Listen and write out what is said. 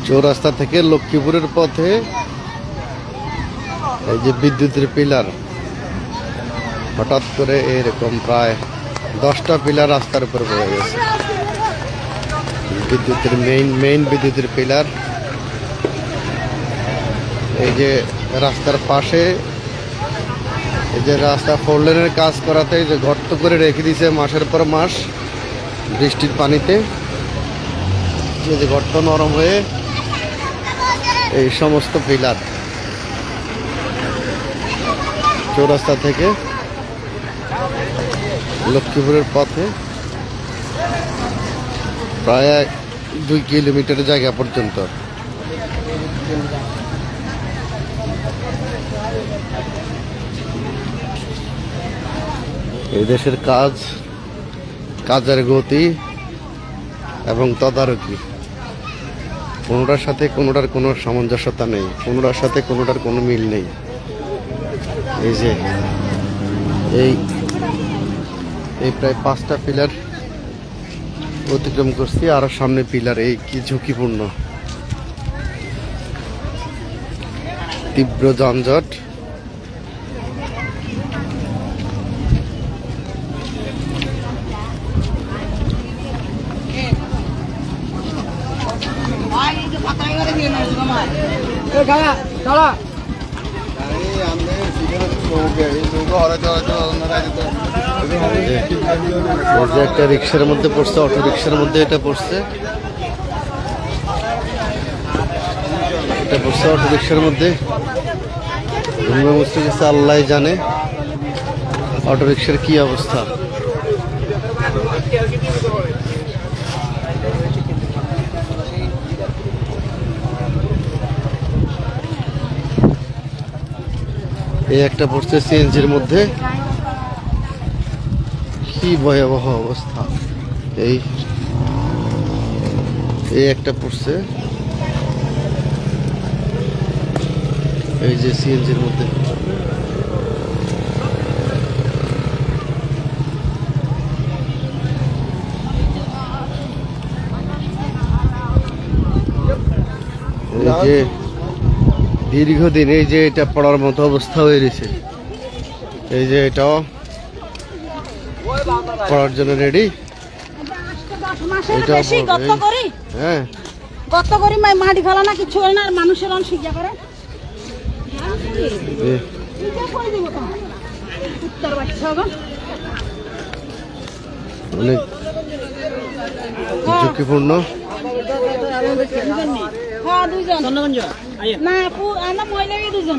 চৌরাস্তা থেকে লক্ষ্মীপুরের পথে এই যে বিদ্যুতের পিলার, হঠাৎ করে এরকম প্রায় 10টা পিলার রাস্তার উপর পড়ে গেছে। বিদ্যুতের মেইন বিদ্যুতের পিলার। এই যে রাস্তার পাশে এই যে রাস্তা 4 লেনের কাজ করাতে যে গর্ত করে রেখে দিয়েছে মাসের পর মাস বৃষ্টির পানিতে। এই যে গর্ত নরম হয়ে এই সমস্ত পিলার চৌরাস্তা থেকে লক্ষ্মীপুরের পথে প্রায় 2 কিলোমিটার জায়গা পর্যন্ত। এই দেশের কাজের গতি এবং তদারকি কোনোটার সাথে কোনোটার কোনো সামঞ্জস্যতা নেই, কোনোটার সাথে কোনোটার কোনো মিল নেই। এই যে এই প্রায় 5টা পিলার অতিক্রম করছি, আরো সামনে পিলার। এই কি ঝুঁকিপূর্ণ, তীব্র যানজট। একটা রিক্সার মধ্যে পড়ছে, অটো রিক্সার মধ্যে এটা পড়ছে, অটো রিক্সার মধ্যে। মুসলিম আল্লাহ জানে অটো রিক্সার কি অবস্থা। এই একটা পড়ছে সিএনজির মধ্যে, কি ভয়াবহ অবস্থা। এই একটা পড়ছে এই যে সিএনজির মধ্যে। এই যে দীর্ঘদিন এই যে এটা পড়ার মতো অবস্থা হয়ে গেছে। এই যে এটাও পড়ার জন্য রেডি। হ্যাঁ, গত করি মাটি ফেলা না কিছু হয় না, আর মানুষের অন শিক্ষা করে অনেক ঝুঁকিপূর্ণ। না আপু, আমরা মহিলা 2 জন।